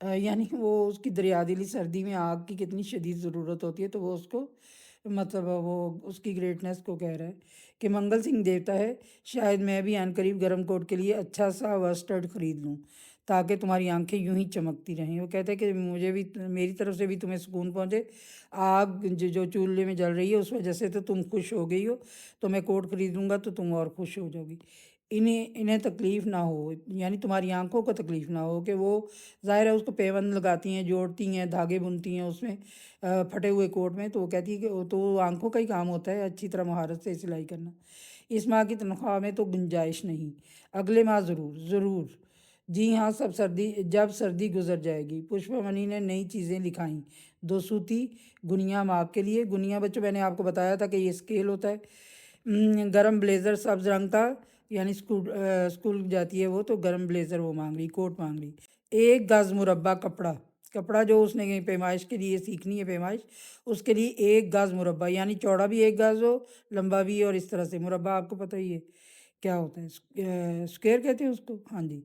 یعنی وہ اس کی دریا دلی سردی میں آگ کی کتنی شدید ضرورت ہوتی ہے، تو وہ اس کو مطلب وہ اس کی گریٹنس کو کہہ رہا ہے کہ منگل سنگھ دیوتا ہے، شاید میں بھی عن قریب گرم کوٹ کے لیے اچھا سا وسٹرڈ خرید لوں تاکہ تمہاری آنکھیں یوں ہی چمکتی رہیں۔ وہ کہتے ہیں کہ مجھے بھی میری طرف سے بھی تمہیں سکون پہنچے، آگ جو چولہے میں جل رہی ہے اس وجہ سے تو تم خوش ہو گئی ہو، تو میں کوٹ خرید لوں گا تو تم اور خوش ہو جاؤ گی۔ انہیں تکلیف نہ ہو، یعنی تمہاری آنکھوں کو تکلیف نہ ہو کہ وہ ظاہر ہے اس کو پیوند لگاتی ہیں، جوڑتی ہیں، دھاگے بنتی ہیں اس میں پھٹے ہوئے کوٹ میں، تو وہ کہتی ہے کہ وہ تو آنکھوں کا ہی کام ہوتا ہے اچھی طرح مہارت سے سلائی کرنا۔ اس ماہ کی تنخواہ میں تو گنجائش نہیں، اگلے ماہ ضرور ضرور۔ جی ہاں، جب سردی گزر جائے گی۔ پشپا منی نے نئی چیزیں لکھائیں، 2 سوتی گنیا ماپ کے لیے۔ گنیا بچوں میں نے آپ کو بتایا تھا کہ یہ اسکیل ہوتا ہے۔ گرم بلیزر سبز رنگ کا، یعنی اسکول جاتی ہے وہ تو گرم بلیزر وہ مانگ رہی، کوٹ مانگ رہی۔ 1 گز مربع کپڑا جو اس نے پیمائش کے لیے سیکھنی ہے پیمائش، اس کے لیے 1 گز مربع، یعنی چوڑا بھی 1 گز ہو، لمبا بھی، اور اس طرح سے مربع آپ کو پتہ ہی ہے کیا ہوتا ہے، اسکوئر کہتے ہیں اس کو، ہاں جی۔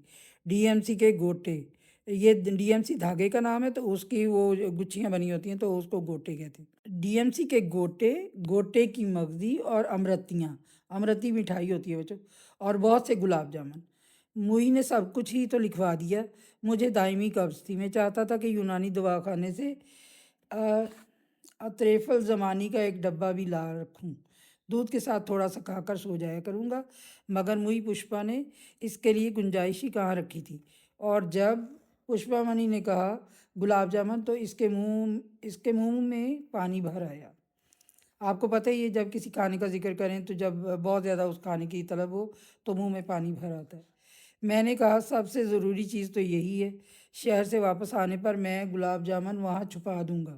ڈی ایم سی کے گوٹے، یہ ڈی ایم سی دھاگے کا نام ہے، تو اس کی وہ گچھیاں بنی ہوتی ہیں تو اس کو گوٹے کہتے ہیں۔ ڈی ایم سی کے گوٹے کی مغزی اور امرتی مٹھائی ہوتی ہے بچوں، اور بہت سے گلاب جامن۔ موئی نے سب کچھ ہی تو لکھوا دیا، مجھے دائمی قبض تھی، میں چاہتا تھا کہ یونانی دواخانے سے اطریف الزمانی کا ایک ڈبہ بھی لا رکھوں، دودھ کے ساتھ تھوڑا سا کھا کر سو جایا کروں گا، مگر موئی پشپا نے اس کے لیے گنجائش ہی کہاں رکھی تھی۔ اور جب پشپا منی نے کہا گلاب جامن تو اس کے منہ میں پانی بھر آیا۔ آپ کو پتہ ہی ہے جب کسی کھانے کا ذکر کریں تو جب بہت زیادہ اس کھانے کی طلب ہو تو منہ میں پانی بھر آتا ہے۔ میں نے کہا سب سے ضروری چیز تو یہی ہے، شہر سے واپس آنے پر میں گلاب جامن وہاں چھپا دوں گا،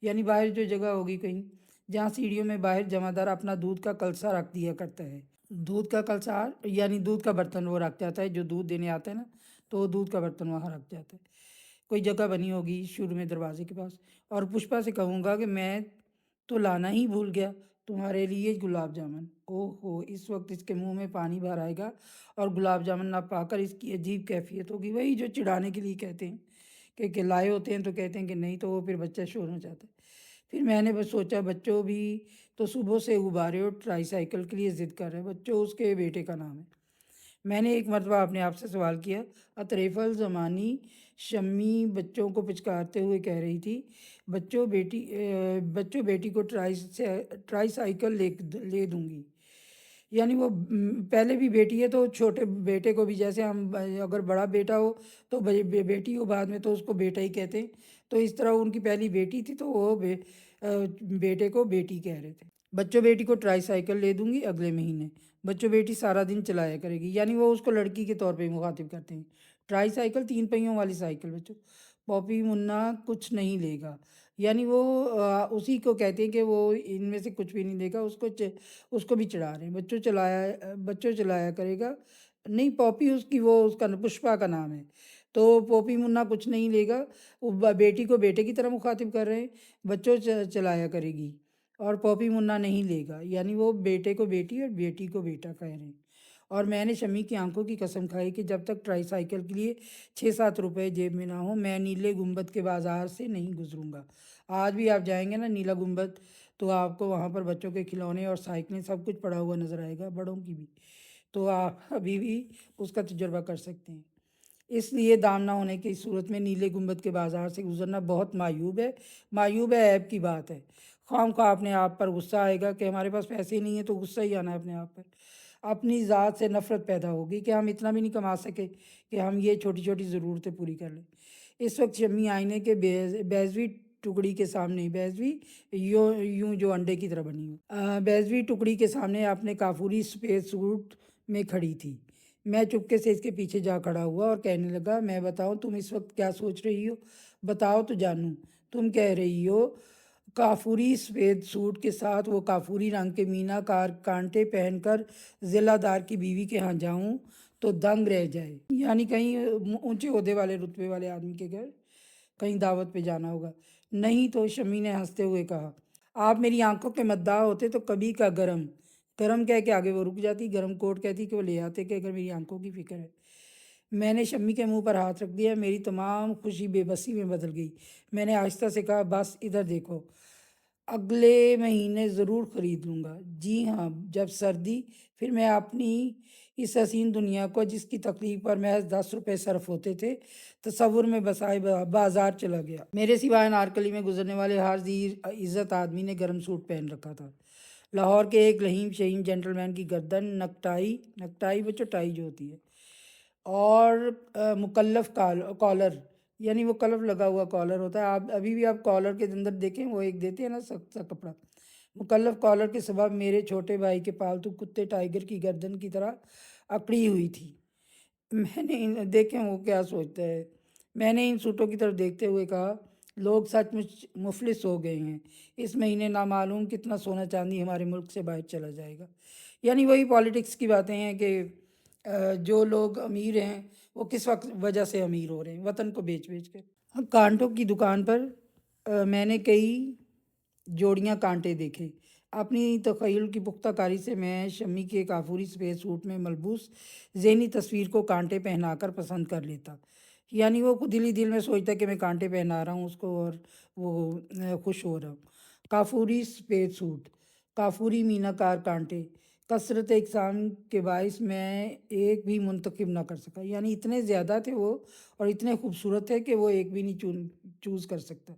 یعنی باہر جو جگہ ہوگی کہیں جہاں سیڑھیوں میں باہر جمع دار اپنا دودھ کا کلسا رکھ دیا کرتا ہے۔ دودھ کا کلسا یعنی دودھ کا برتن وہ رکھ جاتا ہے، جو دودھ دینے آتا ہے نا تو وہ دودھ کا برتن وہاں رکھ جاتا ہے، کوئی جگہ بنی ہوگی شروع میں دروازے کے پاس۔ اور پشپا سے کہوں گا کہ میں تو لانا ہی بھول گیا تمہارے لیے گلاب جامن۔ اوہ ہو، اس وقت اس کے منہ میں پانی بھر آئے گا اور گلاب جامن نہ پا کر اس کی عجیب کیفیت ہوگی، وہی جو چڑھانے کے لیے کہتے ہیں کہ لائے ہوتے ہیں تو کہتے ہیں کہ نہیں، تو وہ پھر بچہ شور مچاتا ہے۔ پھر میں نے بس سوچا بچوں بھی تو صبح سے غبارے اور ٹرائی سائیکل کے لیے ضد کر رہے ہیں، بچوں اس کے بیٹے کا نام ہے۔ میں نے ایک مرتبہ اپنے آپ سے سوال کیا، اطریف الزمانی شمی بچوں کو پچکارتے ہوئے کہہ رہی تھی، بچوں بیٹی کو ٹرائی سائیکل لے دوں گی، یعنی وہ پہلے بھی بیٹی ہے تو چھوٹے بیٹے کو بھی، جیسے ہم اگر بڑا بیٹا ہو تو بیٹی ہو بعد میں تو اس کو بیٹا ہی کہتے ہیں، تو اس طرح ان کی پہلی بیٹی تھی تو وہ بیٹے کو بیٹی کہہ رہے تھے۔ بچوں بیٹی کو ٹرائی سائیکل لے دوں گی اگلے مہینے، بچوں بیٹی سارا دن چلایا کرے گی، یعنی وہ اس کو لڑکی کے طور پہ مخاطب کرتے ہیں۔ ٹرائی سائیکل 3 پہیوں والی سائیکل بچوں۔ پاپی منا کچھ نہیں لے گا، یعنی وہ اسی کو کہتے ہیں کہ وہ ان میں سے کچھ بھی نہیں لے گا، اس کو بھی چڑھا رہے ہیں، بچوں چلایا کرے گا، نہیں پاپی اس کا پشپا کا نام ہے، تو پوپی منا کچھ نہیں لے گا، وہ بیٹی کو بیٹے کی طرح مخاطب کر رہے ہیں، بچوں چلایا کرے گی اور پوپی منا نہیں لے گا، یعنی وہ بیٹے کو بیٹی اور بیٹی کو بیٹا کہہ رہے ہیں۔ اور میں نے شمی کی آنکھوں کی قسم کھائی کہ جب تک ٹرائی سائیکل کے لیے 6-7 روپے جیب میں نہ ہوں میں نیلے گنبد کے بازار سے نہیں گزروں گا۔ آج بھی آپ جائیں گے نا نیلا گنبد تو آپ کو وہاں پر بچوں کے کھلونے اور سائیکلیں سب کچھ پڑا ہوا نظر آئے گا، بڑوں کی بھی، تو آپ ابھی بھی اس کا تجربہ کر سکتے ہیں۔ اس لیے دام نہ ہونے کی صورت میں نیلے گنبد کے بازار سے گزرنا بہت معیوب ہے، عیب کی بات ہے۔ خواہ خواہ اپنے آپ پر غصہ آئے گا کہ ہمارے پاس پیسے نہیں ہیں، تو غصہ ہی آنا ہے اپنے آپ پر، اپنی ذات سے نفرت پیدا ہوگی کہ ہم اتنا بھی نہیں کما سکے کہ ہم یہ چھوٹی چھوٹی ضرورتیں پوری کر لیں۔ اس وقت شمی آئینے کے بیضوی ٹکڑی کے سامنے، بیضوی یوں جو انڈے کی طرح بنی ہو، بیضوی ٹکڑی کے سامنے اپنے کافوری سفید سوٹ میں کھڑی تھی۔ میں چپکے سے اس کے پیچھے جا کھڑا ہوا اور کہنے لگا، میں بتاؤں تم اس وقت کیا سوچ رہی ہو، بتاؤ تو جانوں۔ تم کہہ رہی ہو کافوری سفید سوٹ کے ساتھ وہ کافوری رنگ کے مینا کار کانٹے پہن کر ضلع دار کی بیوی کے ہاں جاؤں تو دنگ رہ جائے، یعنی کہیں اونچے عہدے والے رتبے والے آدمی کے گھر کہیں دعوت پہ جانا ہوگا۔ نہیں تو، شمی نے ہنستے ہوئے کہا، آپ میری آنکھوں کے مداح ہوتے تو کبھی کا گرم کہہ کے آگے وہ رک جاتی، گرم کوٹ کہتی کہ وہ لے آتے کہ اگر میری آنکھوں کی فکر ہے۔ میں نے شمی کے منہ پر ہاتھ رکھ دیا، میری تمام خوشی بے بسی میں بدل گئی۔ میں نے آہستہ سے کہا، بس ادھر دیکھو، اگلے مہینے ضرور خرید لوں گا۔ جی ہاں، جب سردی، پھر میں اپنی اس حسین دنیا کو، جس کی تکلیف پر محض 10 روپے صرف ہوتے تھے، تصور میں بسائے بازار چلا گیا۔ میرے سوائے انارکلی میں گزرنے والے ہر ذی عزت آدمی نے گرم سوٹ پہن رکھا تھا۔ لاہور کے ایک لہیم شہیم جینٹل مین کی گردن نکٹائی وہ چٹائی جو ہوتی ہے، اور مکلف کالر، یعنی وہ کلف لگا ہوا کالر ہوتا ہے، آپ ابھی بھی آپ کالر کے اندر دیکھیں، وہ ایک دیتے ہیں نا سخت سا کپڑا، مکلف کالر کے سبب میرے چھوٹے بھائی کے پالتو کتے ٹائیگر کی گردن کی طرح اکڑی ہوئی تھی۔ میں نے دیکھیں وہ کیا سوچتا ہے۔ میں نے ان سوٹوں کی طرف دیکھتے ہوئے کہا، لوگ سچ مچ مفلس ہو گئے ہیں، اس مہینے نامعلوم کتنا سونا چاندی ہمارے ملک سے باہر چلا جائے گا۔ یعنی وہی پالیٹکس کی باتیں ہیں کہ جو لوگ امیر ہیں وہ کس وجہ سے امیر ہو رہے ہیں، وطن کو بیچ بیچ کر۔ کانٹوں کی دکان پر میں نے کئی جوڑیاں کانٹے دیکھے۔ اپنی تخیل کی پختہ کاری سے میں شمی کے کافوری سفید سوٹ میں ملبوس ذہنی تصویر کو کانٹے پہنا کر پسند کر لیتا، یعنی وہ دل ہی دل میں سوچتا کہ میں کانٹے پہنا رہا ہوں اس کو، اور وہ خوش ہو رہا ہوں۔ کافوری سفید سوٹ، کافوری مینہ کار کانٹے، کثرت اقسام کے باعث میں ایک بھی منتخب نہ کر سکا، یعنی اتنے زیادہ تھے وہ اور اتنے خوبصورت تھے کہ وہ ایک بھی نہیں چوز کر سکتا۔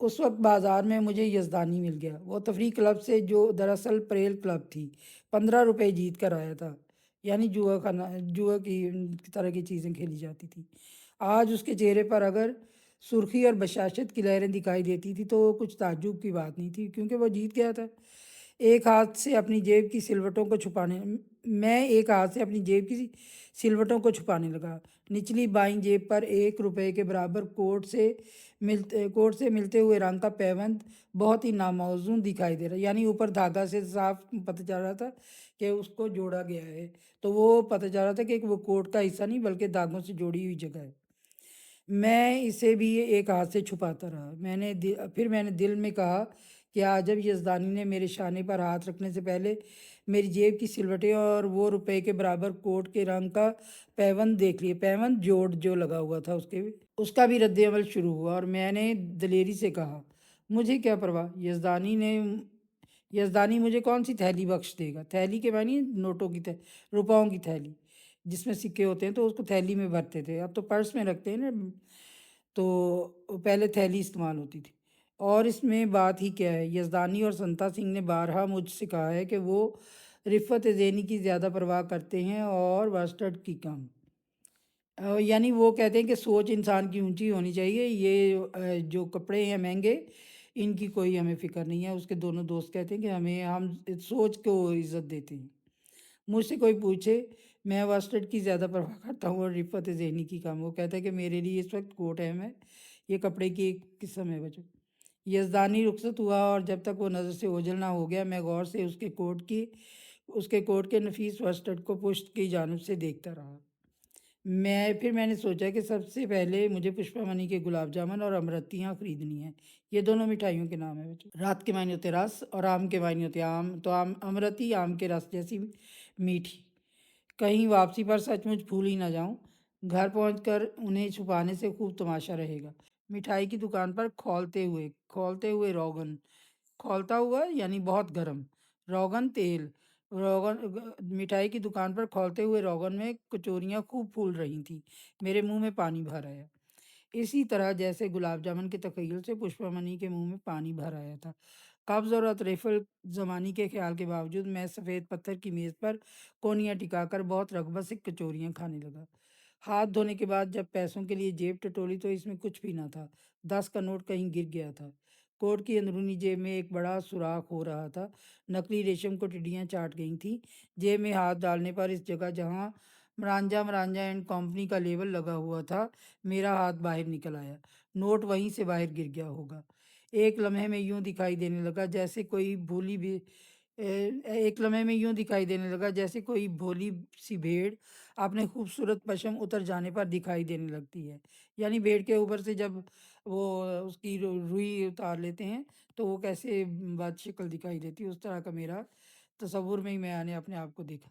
اس وقت بازار میں مجھے یزدانی مل گیا، وہ تفریح کلب سے، جو دراصل پریل کلب تھی۔ 15 روپے جیت کر آیا تھا، یعنی جوا کی طرح کی چیزیں کھیلی جاتی تھی۔ آج اس کے چہرے پر اگر سرخی اور بشاشت کی لہریں دکھائی دیتی تھی تو کچھ تعجب کی بات نہیں تھی، کیونکہ وہ جیت گیا تھا۔ ایک ہاتھ سے اپنی جیب کی سلوٹوں کو چھپانے میں ایک ہاتھ سے اپنی جیب کی سلوٹوں کو چھپانے لگا۔ نچلی بائیں جیب پر 1 روپے کے برابر کوٹ سے ملتے ہوئے رنگ کا پیوند بہت ہی ناموزوں دکھائی دے رہا، یعنی اوپر دھاگا سے صاف پتہ چل رہا تھا کہ اس کو جوڑا گیا ہے، تو وہ پتہ چل رہا تھا کہ وہ کوٹ کا حصہ نہیں بلکہ دھاگوں سے جوڑی ہوئی جگہ ہے۔ میں اسے بھی ایک ہاتھ سے چھپاتا رہا۔ پھر میں نے دل میں کہا کہ جب یزدانی نے میرے شانے پر ہاتھ رکھنے سے پہلے میری جیب کی سلوٹیں اور وہ روپے کے برابر کوٹ کے رنگ کا پیوند دیکھ لیے، پیوند جوڑ جو لگا ہوا تھا اس کا بھی رد عمل شروع ہوا، اور میں نے دلیری سے کہا، مجھے کیا پرواہ، یزدانی مجھے کون سی تھیلی بخش دے گا۔ تھیلی کے معنی نوٹوں کی روپاؤں کی تھیلی، جس میں سکے ہوتے ہیں تو اس کو تھیلی میں بھرتے تھے، اب تو پرس میں رکھتے ہیں نا، تو پہلے تھیلی استعمال ہوتی تھی۔ اور اس میں بات ہی کیا ہے، یزدانی اور سنتا سنگھ نے بارہا مجھ سے کہا ہے کہ وہ رفت ذہنی کی زیادہ پرواہ کرتے ہیں اور واسٹرڈ کی کم۔ یعنی وہ کہتے ہیں کہ سوچ انسان کی اونچی ہونی چاہیے، یہ جو کپڑے ہیں مہنگے، ان کی کوئی ہمیں فکر نہیں ہے۔ اس کے دونوں دوست کہتے ہیں کہ ہم سوچ کو عزت دیتے ہیں۔ مجھ سے کوئی پوچھے، میں واسٹرڈ کی زیادہ پرواہ کرتا ہوں اور رفت ذہنی کی کم۔ وہ کہتا ہے کہ میرے لیے اس وقت کوٹ اہم ہے، یہ کپڑے کی ایک قسم ہے بچوں۔ یزدانی رخصت ہوا اور جب تک وہ نظر سے اوجھل نہ ہو گیا، میں غور سے اس کے کوٹ کے نفیس واسٹرڈ کو پشت کی جانب سے دیکھتا رہا۔ پھر میں نے سوچا کہ سب سے پہلے مجھے پشپا منی کے گلاب جامن اور امرتیاں خریدنی ہیں۔ یہ دونوں مٹھائیوں کے نام ہیں بچوں۔ رات کے معنی ہوتے رس اور آم کے معنی ہوتے آم، تو امرتی آم کے رس جیسی میٹھی۔ کہیں واپسی پر سچ مچ بھول ہی نہ جاؤں، گھر پہنچ کر انہیں چھپانے سے خوب تماشا رہے گا۔ مٹھائی کی دکان پر کھولتے ہوئے روغن، کھولتا ہوا یعنی بہت گرم، روغن تیل، مٹھائی کی دکان پر کھولتے ہوئے روغن میں کچوریاں خوب پھول رہی تھیں۔ میرے منہ میں پانی بھر آیا، اسی طرح جیسے گلاب جامن کے تخیل سے پشپا منی کے منہ میں پانی بھر آیا تھا۔ قبض اور اطراف زمانی کے خیال کے باوجود میں سفید پتھر کی میز پر کونیاں ٹکا کر بہت رغبت سے کچوریاں کھانے لگا۔ ہاتھ دھونے کے بعد جب پیسوں کے لیے جیب ٹٹولی تو اس میں کچھ بھی نہ تھا، 10 کا نوٹ کہیں گر گیا تھا۔ کوٹ کی اندرونی جیب میں ایک بڑا سوراخ ہو رہا تھا، نقلی ریشم کو ٹڈیاں چاٹ گئی تھیں۔ جیب میں ہاتھ ڈالنے پر اس جگہ جہاں مرانجا اینڈ کمپنی کا لیبل لگا ہوا تھا، میرا ہاتھ باہر نکل آیا، نوٹ وہیں سے باہر گر گیا ہوگا۔ ایک لمحے میں یوں دکھائی دینے لگا جیسے کوئی بھولی سی بھیڑ اپنے خوبصورت پشم اتر جانے پر دکھائی دینے لگتی ہے، یعنی بھیڑ کے اوپر سے جب وہ اس کی روئی اتار لیتے ہیں تو وہ کیسے بد شکل دکھائی دیتی ہے، اس طرح کا میرا تصور میں ہی میں نے اپنے آپ کو دیکھا۔